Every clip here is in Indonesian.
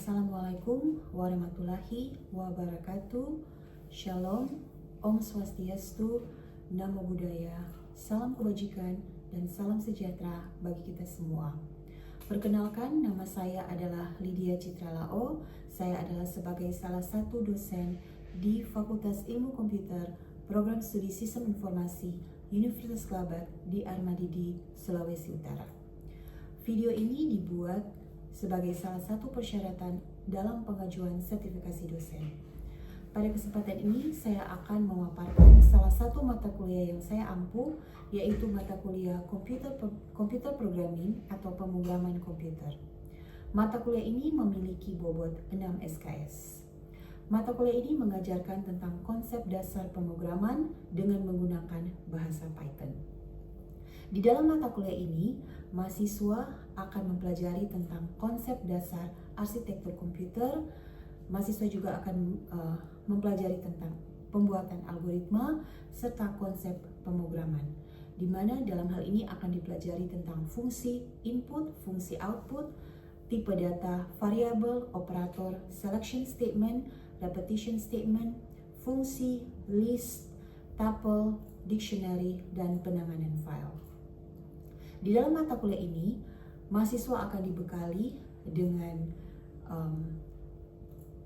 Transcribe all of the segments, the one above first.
Assalamualaikum warahmatullahi wabarakatuh. Shalom, Om Swastiastu, Namo Buddhaya, salam kebajikan dan salam sejahtera bagi kita semua. Perkenalkan, nama saya adalah Lydia Citralao. Saya adalah sebagai salah satu dosen di Fakultas Ilmu Komputer Program Studi Sistem Informasi Universitas Kelabat di Armadidi, Sulawesi Utara. Video ini dibuat sebagai salah satu persyaratan dalam pengajuan sertifikasi dosen. Pada kesempatan ini, saya akan memaparkan salah satu mata kuliah yang saya ampu, yaitu mata kuliah Computer Programming atau pemrograman komputer. Mata kuliah ini memiliki bobot 6 SKS. Mata kuliah ini mengajarkan tentang konsep dasar pemrograman dengan menggunakan bahasa Python. Di dalam mata kuliah ini, mahasiswa akan mempelajari tentang konsep dasar arsitektur komputer. Mahasiswa juga akan mempelajari tentang pembuatan algoritma serta konsep pemrograman, di mana dalam hal ini akan dipelajari tentang fungsi input, fungsi output, tipe data, variabel, operator, selection statement, repetition statement, fungsi, list, tuple, dictionary, dan penanganan file. Di dalam mata kuliah ini, mahasiswa akan dibekali dengan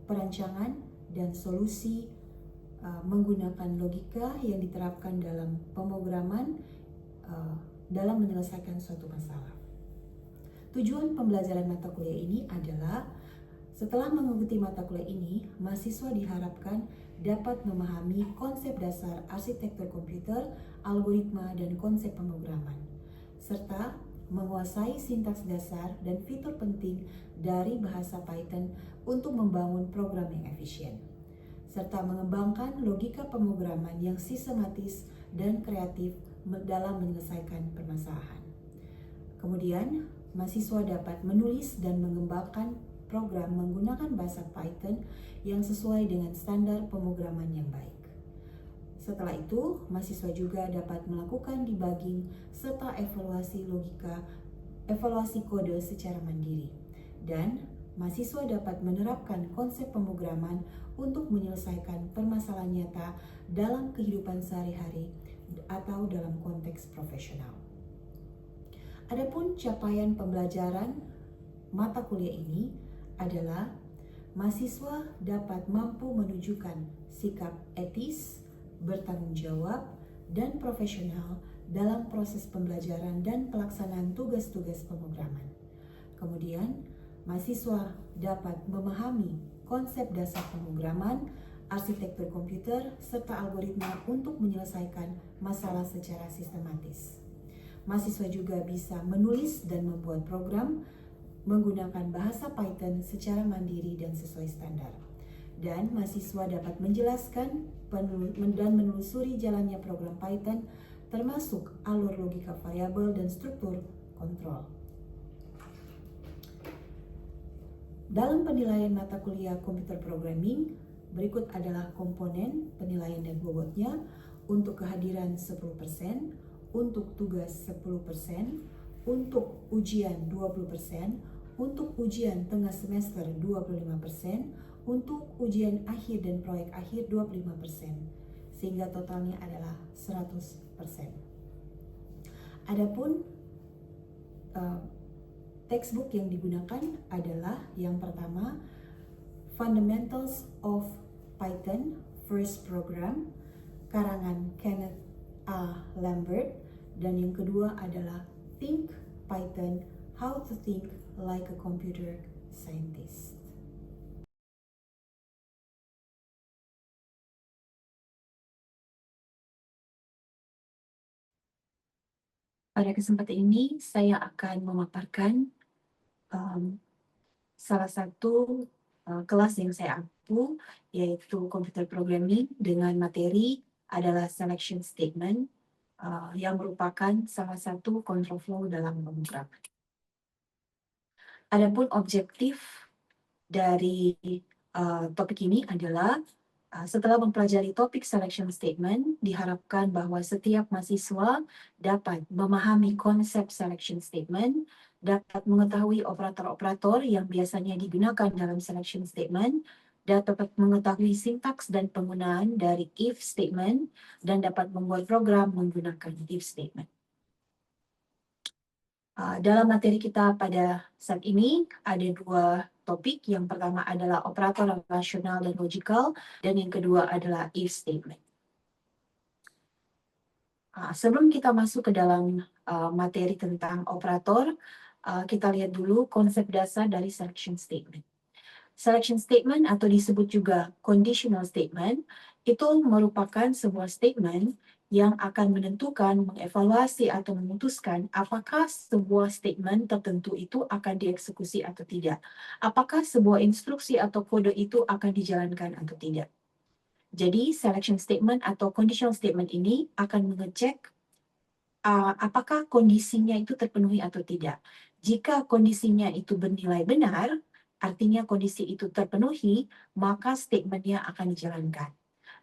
perancangan dan solusi menggunakan logika yang diterapkan dalam pemrograman dalam menyelesaikan suatu masalah. Tujuan pembelajaran mata kuliah ini adalah setelah mengikuti mata kuliah ini, mahasiswa diharapkan dapat memahami konsep dasar arsitektur komputer, algoritma, dan konsep pemrograman, serta menguasai sintaks dasar dan fitur penting dari bahasa Python untuk membangun program yang efisien, serta mengembangkan logika pemrograman yang sistematis dan kreatif dalam menyelesaikan permasalahan. Kemudian, mahasiswa dapat menulis dan mengembangkan program menggunakan bahasa Python yang sesuai dengan standar pemrograman yang baik. Setelah itu, mahasiswa juga dapat melakukan debugging serta evaluasi logika, evaluasi kode secara mandiri. Dan mahasiswa dapat menerapkan konsep pemrograman untuk menyelesaikan permasalahan nyata dalam kehidupan sehari-hari atau dalam konteks profesional. Adapun capaian pembelajaran mata kuliah ini adalah mahasiswa dapat mampu menunjukkan sikap etis, bertanggung jawab, dan profesional dalam proses pembelajaran dan pelaksanaan tugas-tugas pemrograman. Kemudian, mahasiswa dapat memahami konsep dasar pemrograman, arsitektur komputer, serta algoritma untuk menyelesaikan masalah secara sistematis. Mahasiswa juga bisa menulis dan membuat program menggunakan bahasa Python secara mandiri dan sesuai standar. Dan mahasiswa dapat menjelaskan dan menelusuri jalannya program Python, termasuk alur logika variabel dan struktur kontrol. Dalam penilaian mata kuliah Computer Programming, berikut adalah komponen penilaian dan bobotnya. Untuk kehadiran 10%, untuk tugas 10%, untuk ujian 20%, untuk ujian tengah semester 25%, untuk ujian akhir dan proyek akhir 25%, sehingga totalnya adalah 100%. Adapun textbook yang digunakan adalah yang pertama, Fundamentals of Python First Program, karangan Kenneth A. Lambert, dan yang kedua adalah Think Python, How to Think Like a Computer Scientist. Pada kesempatan ini, saya akan memaparkan salah satu kelas yang saya ampu, yaitu Computer Programming dengan materi adalah Selection Statement, yang merupakan salah satu control flow dalam pemrograman. Adapun objektif dari topik ini adalah setelah mempelajari topik selection statement, diharapkan bahwa setiap mahasiswa dapat memahami konsep selection statement, dapat mengetahui operator-operator yang biasanya digunakan dalam selection statement, dapat mengetahui sintaks dan penggunaan dari if statement, dan dapat membuat program menggunakan if statement. Dalam materi kita pada saat ini ada dua topik. Yang pertama adalah operator rasional dan logikal, dan yang kedua adalah if statement. Sebelum kita masuk ke dalam materi tentang operator, kita lihat dulu konsep dasar dari selection statement. Selection statement atau disebut juga conditional statement itu merupakan sebuah statement yang akan menentukan, mengevaluasi atau memutuskan apakah sebuah statement tertentu itu akan dieksekusi atau tidak. Apakah sebuah instruksi atau kode itu akan dijalankan atau tidak. Jadi selection statement atau conditional statement ini akan mengecek apakah kondisinya itu terpenuhi atau tidak. Jika kondisinya itu bernilai benar, artinya kondisi itu terpenuhi, maka statementnya akan dijalankan.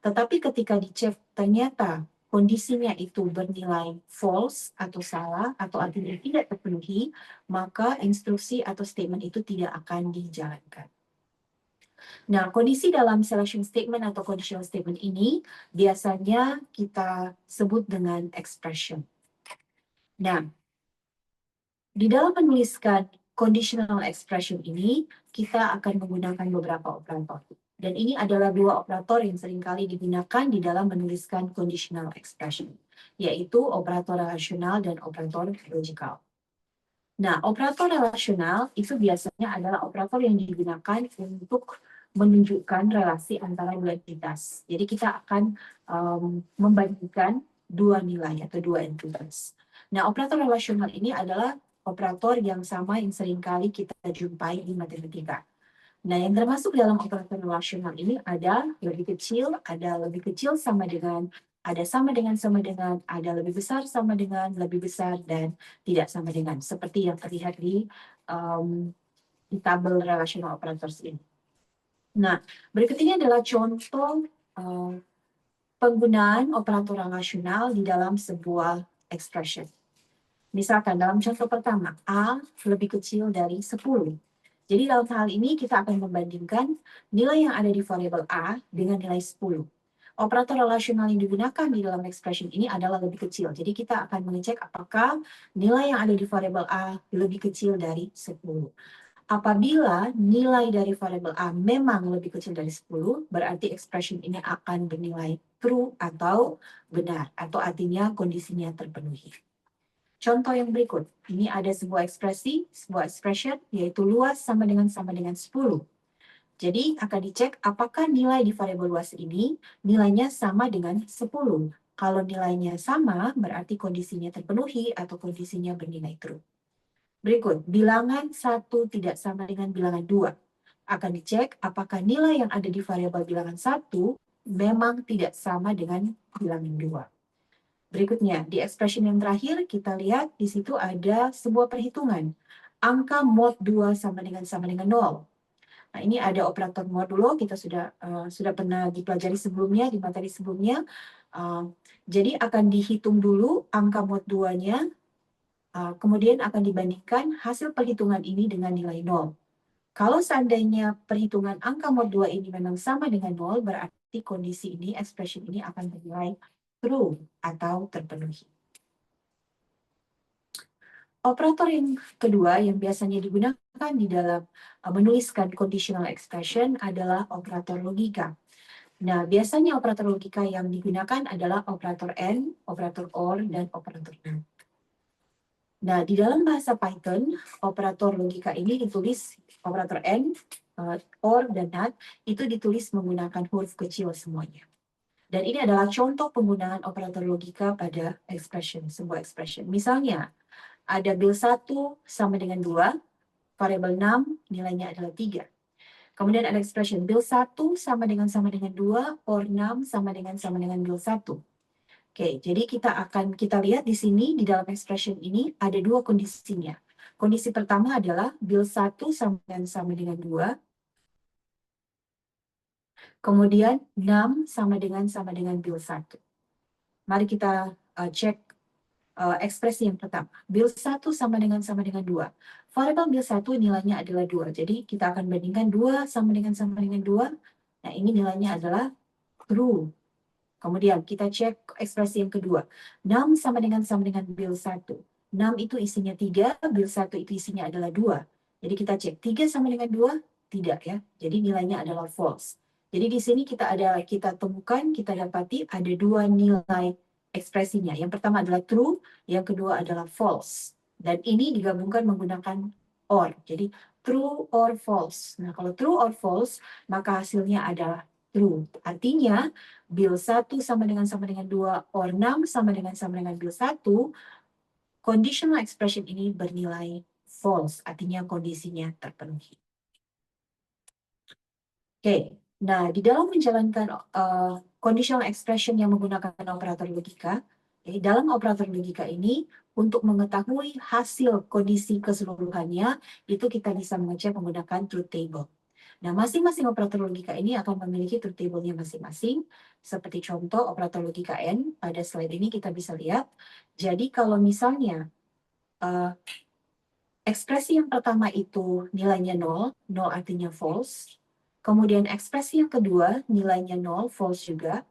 Tetapi ketika dicek ternyata kondisinya itu bernilai false atau salah atau artinya tidak terpenuhi, maka instruksi atau statement itu tidak akan dijalankan. Nah, kondisi dalam selection statement atau conditional statement ini biasanya kita sebut dengan expression. Nah, di dalam menuliskan conditional expression ini, kita akan menggunakan beberapa operator. Dan ini adalah dua operator yang seringkali digunakan di dalam menuliskan conditional expression, yaitu operator relasional dan operator logikal. Nah, operator relasional itu biasanya adalah operator yang digunakan untuk menunjukkan relasi antara dua entitas. Jadi kita akan membandingkan dua nilai atau dua entitas. Nah, operator relasional ini adalah operator yang sama yang seringkali kita jumpai di matematika. Nah, yang termasuk dalam operator relasional ini ada lebih kecil sama dengan, ada sama dengan, ada lebih besar sama dengan, lebih besar, dan tidak sama dengan. Seperti yang terlihat di tabel relational operators ini. Nah, berikut ini adalah contoh penggunaan operator relasional di dalam sebuah expression. Misalkan dalam contoh pertama, A lebih kecil dari 10. Jadi dalam hal ini kita akan membandingkan nilai yang ada di variabel A dengan nilai 10. Operator relasional yang digunakan di dalam expression ini adalah lebih kecil. Jadi kita akan mengecek apakah nilai yang ada di variabel A lebih kecil dari 10. Apabila nilai dari variabel A memang lebih kecil dari 10, berarti expression ini akan bernilai true atau benar, atau artinya kondisinya terpenuhi. Contoh yang berikut, ini ada sebuah expression, yaitu luas sama dengan 10. Jadi akan dicek apakah nilai di variabel luas ini nilainya sama dengan 10. Kalau nilainya sama, berarti kondisinya terpenuhi atau kondisinya bernilai true. Berikut, bilangan 1 tidak sama dengan bilangan 2. Akan dicek apakah nilai yang ada di variabel bilangan 1 memang tidak sama dengan bilangan 2. Berikutnya, di expression yang terakhir, kita lihat di situ ada sebuah perhitungan. Angka mod 2 sama dengan 0. Nah, ini ada operator modulo, kita sudah pernah dipelajari sebelumnya, di materi sebelumnya. Jadi akan dihitung dulu angka mod 2-nya, kemudian akan dibandingkan hasil perhitungan ini dengan nilai 0. Kalau seandainya perhitungan angka mod 2 ini memang sama dengan 0, berarti kondisi ini, expression ini akan bernilai true atau terpenuhi. Operator yang kedua yang biasanya digunakan di dalam menuliskan conditional expression adalah operator logika. Nah, biasanya operator logika yang digunakan adalah operator AND, operator OR, dan operator NAND. Nah, di dalam bahasa Python, operator logika ini ditulis, operator AND, OR, dan NAND, itu ditulis menggunakan huruf kecil semuanya. Dan ini adalah contoh penggunaan operator logika pada sebuah expression. Misalnya, ada bil 1 sama dengan 2, variabel 6 nilainya adalah 3. Kemudian ada expression bil 1 sama dengan 2, or 6 sama dengan bil 1. Oke, jadi kita lihat di sini di dalam expression ini ada dua kondisinya. Kondisi pertama adalah bil 1 sama dengan 2. Kemudian 6 sama dengan bil 1. Mari kita cek ekspresi yang pertama. Build 1 sama dengan 2. Variabel build 1 nilainya adalah 2. Jadi kita akan bandingkan 2 sama dengan 2. Nah, ini nilainya adalah true. Kemudian kita cek ekspresi yang kedua. 6 sama dengan build 1. 6 itu isinya 3, build 1 itu isinya adalah 2. Jadi kita cek 3 sama dengan 2, tidak ya. Jadi nilainya adalah false. Jadi di sini kita temukan, kita dapati ada dua nilai ekspresinya. Yang pertama adalah true, yang kedua adalah false. Dan ini digabungkan menggunakan or. Jadi true or false. Nah, kalau true or false, maka hasilnya adalah true. Artinya, build 1 sama dengan 2, or 6 sama dengan build 1, conditional expression ini bernilai false. Artinya kondisinya terpenuhi. Oke, nah di dalam menjalankan conditional expression yang menggunakan operator logika, dalam operator logika ini, untuk mengetahui hasil kondisi keseluruhannya, itu kita bisa mengecek menggunakan truth table. Nah, masing-masing operator logika ini akan memiliki truth table-nya masing-masing. Seperti contoh operator logika N, pada slide ini kita bisa lihat. Jadi kalau misalnya ekspresi yang pertama itu nilainya 0, 0 artinya false. Kemudian ekspresi yang kedua nilainya 0, false juga.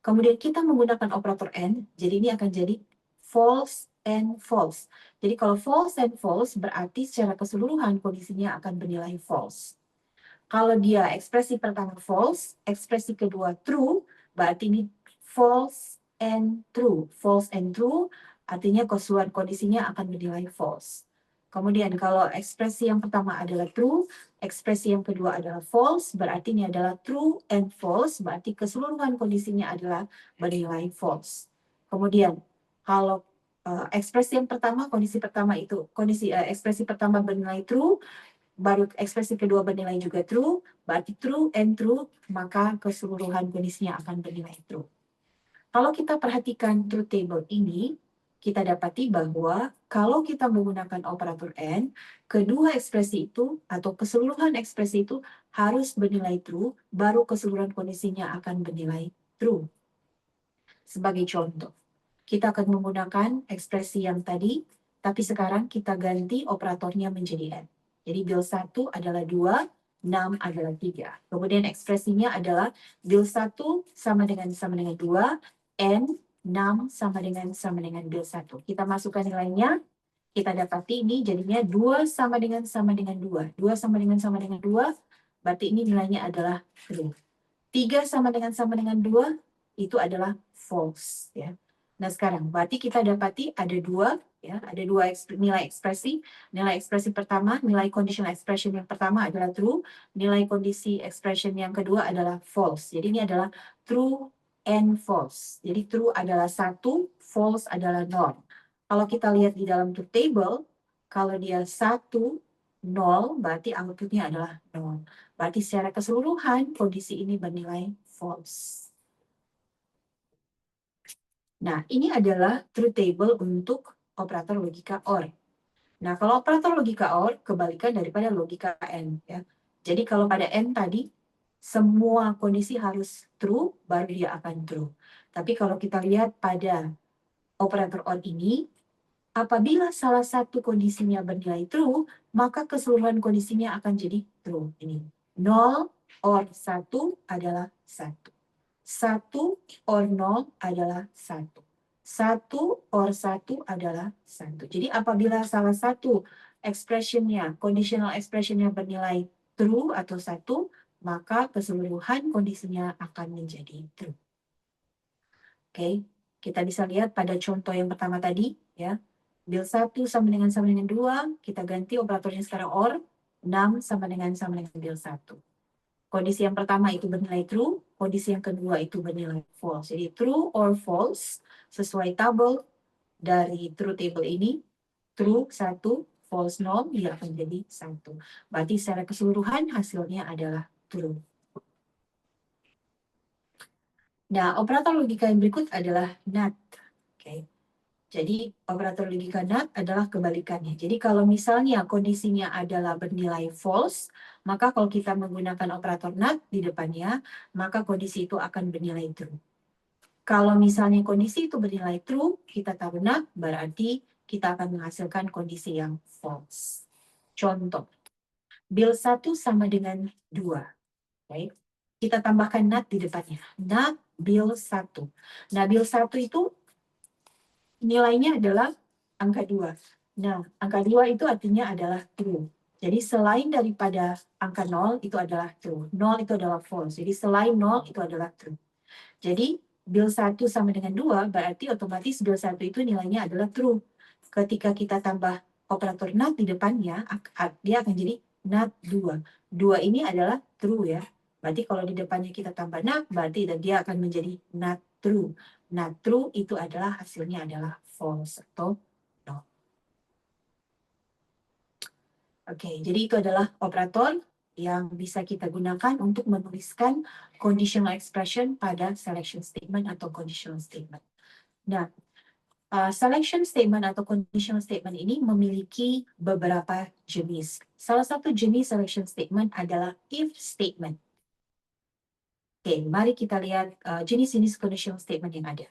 Kemudian kita menggunakan operator AND, jadi ini akan jadi false and false. Jadi kalau false and false berarti secara keseluruhan kondisinya akan bernilai false. Kalau dia ekspresi pertama false, ekspresi kedua true, berarti ini false and true. False and true artinya keseluruhan kondisinya akan bernilai false. Kemudian kalau ekspresi yang pertama adalah true, ekspresi yang kedua adalah false, berarti ini adalah true and false, berarti keseluruhan kondisinya adalah bernilai false. Kemudian kalau ekspresi yang pertama, ekspresi pertama bernilai true, baru ekspresi kedua bernilai juga true, berarti true and true, maka keseluruhan kondisinya akan bernilai true. Kalau kita perhatikan truth table ini, kita dapati bahwa kalau kita menggunakan operator AND, kedua ekspresi itu atau keseluruhan ekspresi itu harus bernilai true, baru keseluruhan kondisinya akan bernilai true. Sebagai contoh, kita akan menggunakan ekspresi yang tadi, tapi sekarang kita ganti operatornya menjadi AND. Jadi build 1 adalah 2, 6 adalah 3. Kemudian ekspresinya adalah build 1 sama dengan 2, and 6 sama dengan build 1. Kita masukkan nilainya, kita dapati ini jadinya 2 sama dengan 2. 2 sama dengan 2, berarti ini nilainya adalah true. 3 sama dengan 2, itu adalah false. Ya. Nah sekarang, berarti kita dapati ada dua nilai ekspresi. Nilai ekspresi pertama, nilai conditional expression yang pertama adalah true. Nilai kondisi expression yang kedua adalah false. Jadi ini adalah true and false. Jadi true adalah 1, false adalah 0. Kalau kita lihat di dalam truth table, kalau dia 1, 0, berarti outputnya adalah 0. Berarti secara keseluruhan kondisi ini bernilai false. Nah, ini adalah truth table untuk operator logika OR. Nah, kalau operator logika OR kebalikan daripada logika AND ya. Jadi kalau pada AND tadi semua kondisi harus true, baru dia akan true. Tapi kalau kita lihat pada operator OR ini, apabila salah satu kondisinya bernilai true, maka keseluruhan kondisinya akan jadi true. Ini 0 or 1 adalah 1. 1 or 0 adalah 1. 1 or 1 adalah 1. Jadi apabila salah satu expression-nya, conditional expression-nya bernilai true atau 1, maka keseluruhan kondisinya akan menjadi true. Oke, kita bisa lihat pada contoh yang pertama tadi, ya. Build 1 sama dengan 2, kita ganti operatornya sekarang OR, 6 sama dengan build 1. Kondisi yang pertama itu bernilai true, kondisi yang kedua itu bernilai false. Jadi true or false, sesuai tabel dari truth table ini, true 1, false 0, dia akan jadi 1. Berarti secara keseluruhan hasilnya adalah true. Nah, operator logika yang berikut adalah NOT. Oke. Jadi operator logika NOT adalah kebalikannya. Jadi kalau misalnya kondisinya adalah bernilai false, maka kalau kita menggunakan operator NOT di depannya, maka kondisi itu akan bernilai true. Kalau misalnya kondisi itu bernilai true, kita taruh not, berarti kita akan menghasilkan kondisi yang false. Contoh, Bill 1 sama dengan 2. Baik. Kita tambahkan not di depannya. Not Bill 1. Nah, Bill 1 itu nilainya adalah angka 2. Nah, angka 2 itu artinya adalah true. Jadi selain daripada angka 0 itu adalah true. 0 itu adalah false. Jadi selain 0 itu adalah true. Jadi Bill 1 sama dengan 2 berarti otomatis Bill 1 itu nilainya adalah true. Ketika kita tambah operator not di depannya, dia akan jadi not 2. 2 ini adalah true ya. Berarti kalau di depannya kita tambah not, berarti dia akan menjadi not true. Not true itu adalah hasilnya adalah false atau no. Oke, jadi itu adalah operator yang bisa kita gunakan untuk menuliskan conditional expression pada selection statement atau conditional statement. Nah, selection statement atau conditional statement ini memiliki beberapa jenis. Salah satu jenis selection statement adalah if statement. Oke, mari kita lihat jenis-jenis conditional statement yang ada.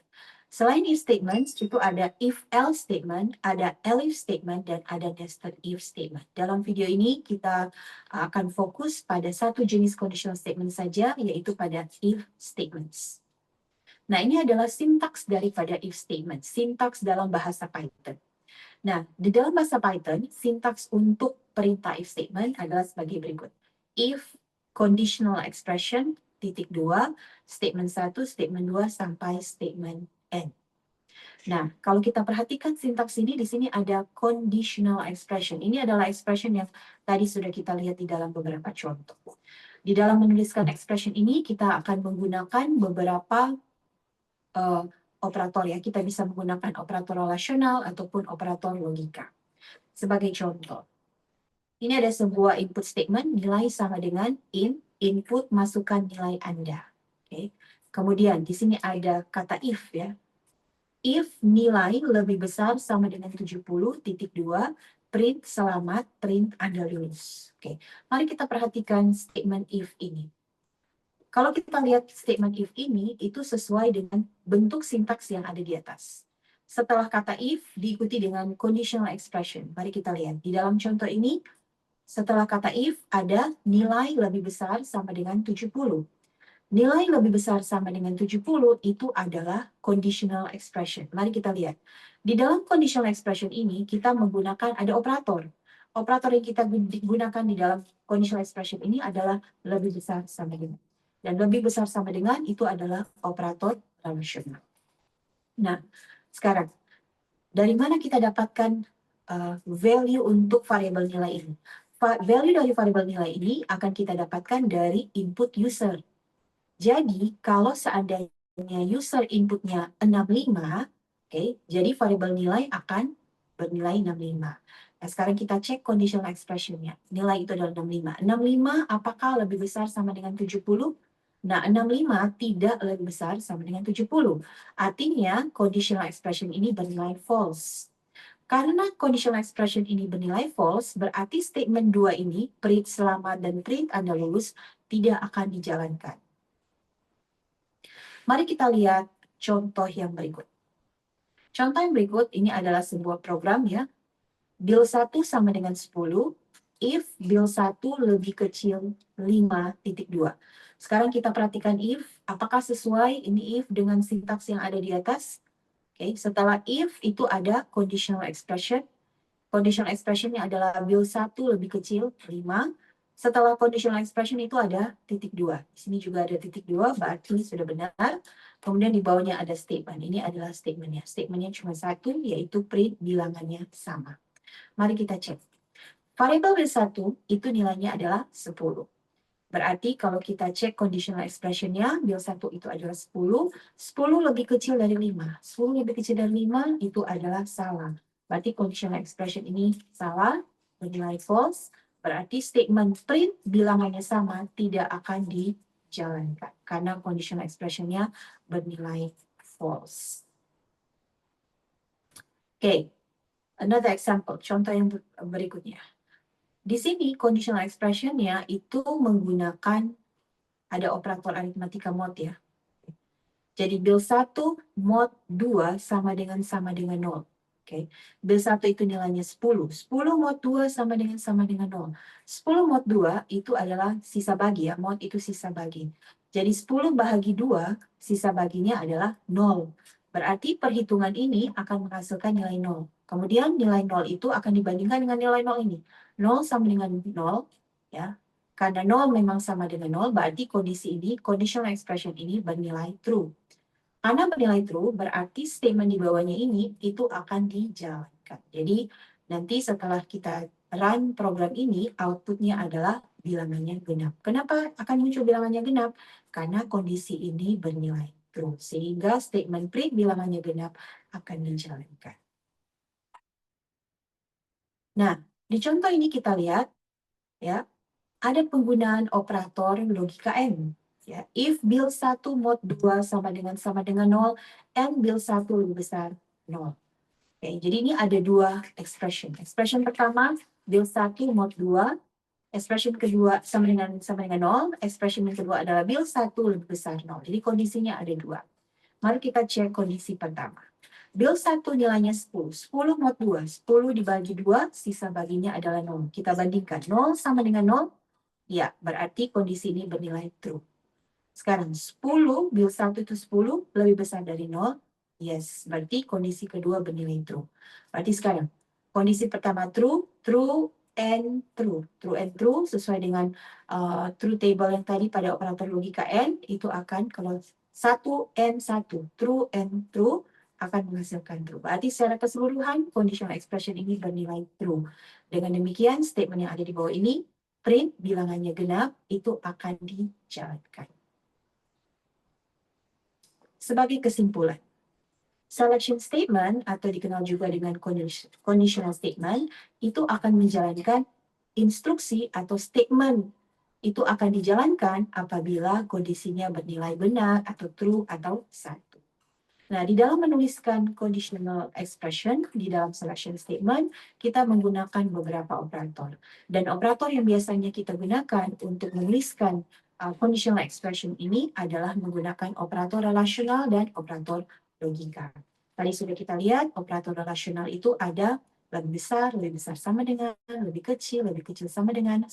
Selain if statements, itu ada if-else statement, ada elif statement, dan ada nested if statement. Dalam video ini, kita akan fokus pada satu jenis conditional statement saja, yaitu pada if statements. Nah, ini adalah sintaks daripada if statement, sintaks dalam bahasa Python. Nah, di dalam bahasa Python, sintaks untuk perintah if statement adalah sebagai berikut. If conditional expression, titik 2, statement 1, statement 2, sampai statement N. Nah, kalau kita perhatikan sintaks ini, di sini ada conditional expression. Ini adalah expression yang tadi sudah kita lihat di dalam beberapa contoh. Di dalam menuliskan expression ini, kita akan menggunakan beberapa operator ya. Kita bisa menggunakan operator relasional ataupun operator logika. Sebagai contoh, ini ada sebuah input statement, nilai sama dengan input masukkan nilai Anda. Oke. Kemudian di sini ada kata if ya. If nilai lebih besar sama dengan 70, titik 2, print selamat, print Anda lulus. Oke. Mari kita perhatikan statement if ini. Kalau kita lihat statement if ini, itu sesuai dengan bentuk sintaks yang ada di atas. Setelah kata if, diikuti dengan conditional expression. Mari kita lihat. Di dalam contoh ini, setelah kata if, ada nilai lebih besar sama dengan 70. Nilai lebih besar sama dengan 70 itu adalah conditional expression. Mari kita lihat. Di dalam conditional expression ini, kita menggunakan ada operator. Operator yang kita gunakan di dalam conditional expression ini adalah lebih besar sama dengan. Dan lebih besar sama dengan itu adalah operator relasional. Nah, sekarang dari mana kita dapatkan value untuk variabel nilai ini? Value dari variabel nilai ini akan kita dapatkan dari input user. Jadi, kalau seandainya user inputnya 65, okay, jadi variabel nilai akan bernilai 65. Nah, sekarang kita cek conditional expression-nya. Nilai itu adalah 65. 65 apakah lebih besar sama dengan 70? Nah, 65 tidak lebih besar sama dengan 70. Artinya, conditional expression ini bernilai false. Karena conditional expression ini bernilai false, berarti statement 2 ini, print selamat dan print Anda lulus, tidak akan dijalankan. Mari kita lihat contoh yang berikut. Contoh yang berikut ini adalah sebuah program ya. Bill 1 sama dengan 10, if Bill 1 lebih kecil 5.2. Sekarang kita perhatikan if, apakah sesuai ini if dengan sintaks yang ada di atas? Oke, setelah if itu ada conditional expression. Conditional expressionnya adalah Bill 1 lebih kecil 5. Setelah conditional expression itu ada titik 2. Di sini juga ada titik 2, berarti sudah benar. Kemudian di bawahnya ada statement. Ini adalah statementnya. Statementnya cuma satu, yaitu print bilangannya sama. Mari kita cek. Variabel Bill 1 itu nilainya adalah 10. Berarti kalau kita cek conditional expression-nya, Bill 1 itu adalah 10. 10 lebih kecil dari 5. 10 lebih kecil dari 5 itu adalah salah. Berarti conditional expression ini salah, bernilai false. Berarti statement print bilangannya sama tidak akan dijalankan. Karena conditional expression-nya bernilai false. Oke, another example, contoh yang berikutnya. Di sini conditional expression-nya itu menggunakan ada operator aritmatika mod ya. Jadi bil 1 mod 2 sama dengan 0. Oke. Bil 1 itu nilainya 10. 10 mod 2 sama dengan 0. 10 mod 2 itu adalah sisa bagi ya. Mod itu sisa bagi. Jadi 10 bahagi 2, sisa baginya adalah 0. Berarti perhitungan ini akan menghasilkan nilai 0. Kemudian nilai 0 itu akan dibandingkan dengan nilai 0 ini. 0 sama dengan 0, ya. Karena 0 memang sama dengan 0, berarti kondisi ini, conditional expression ini bernilai true. Karena bernilai true, berarti statement di bawahnya ini itu akan dijalankan. Jadi nanti setelah kita run program ini, outputnya adalah bilangannya genap. Kenapa akan muncul bilangannya genap? Karena kondisi ini bernilai true. Sehingga statement print bilangannya genap akan dijalankan. Nah, di contoh ini kita lihat, ya, ada penggunaan operator logika AND. Ya, if bil 1 mod 2 sama dengan 0, and bil 1 lebih besar 0. Oke, jadi ini ada dua expression. Expression pertama, bil 1 mod 2. Expression kedua sama dengan 0. Expression yang kedua adalah bil 1 lebih besar 0. Jadi kondisinya ada dua. Mari kita cek kondisi pertama. Bil 1 nilainya 10. 10 mod 2. 10 dibagi 2, sisa baginya adalah 0. Kita bandingkan. 0 sama dengan 0. Ya, berarti kondisi ini bernilai true. Sekarang 10, bil 1 itu 10, lebih besar dari 0. Yes, berarti kondisi kedua bernilai true. Berarti sekarang, kondisi pertama true, true, and true. True and true sesuai dengan true table yang tadi pada operator logika AND, itu akan kalau 1 and 1, true and true, akan menghasilkan true. Berarti secara keseluruhan, conditional expression ini bernilai true. Dengan demikian, statement yang ada di bawah ini, print bilangannya genap, itu akan dijalankan. Sebagai kesimpulan, selection statement atau dikenal juga dengan conditional statement itu akan menjalankan instruksi atau statement. Itu akan dijalankan apabila kondisinya bernilai benar atau true atau satu. Nah, di dalam menuliskan conditional expression di dalam selection statement, kita menggunakan beberapa operator. Dan operator yang biasanya kita gunakan untuk menuliskan conditional expression ini adalah menggunakan operator relasional dan operator logika. Tadi sudah kita lihat, operator relasional itu ada lebih besar sama dengan, lebih kecil sama dengan,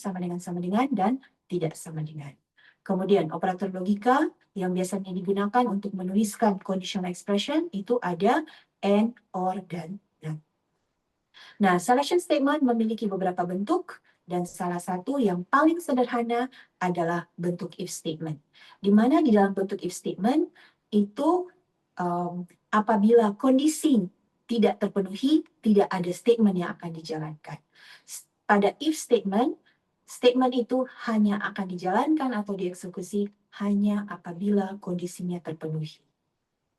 dan tidak sama dengan. Kemudian operator logika yang biasanya digunakan untuk menuliskan conditional expression itu ada and, or, dan, dan. Nah, selection statement memiliki beberapa bentuk dan salah satu yang paling sederhana adalah bentuk if statement. Di mana di dalam bentuk if statement itu apabila kondisi tidak terpenuhi, tidak ada statement yang akan dijalankan. Pada if statement, statement itu hanya akan dijalankan atau dieksekusi hanya apabila kondisinya terpenuhi.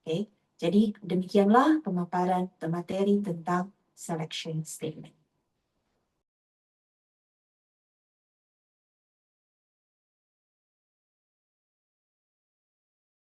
Oke, jadi demikianlah pemaparan materi tentang selection statement.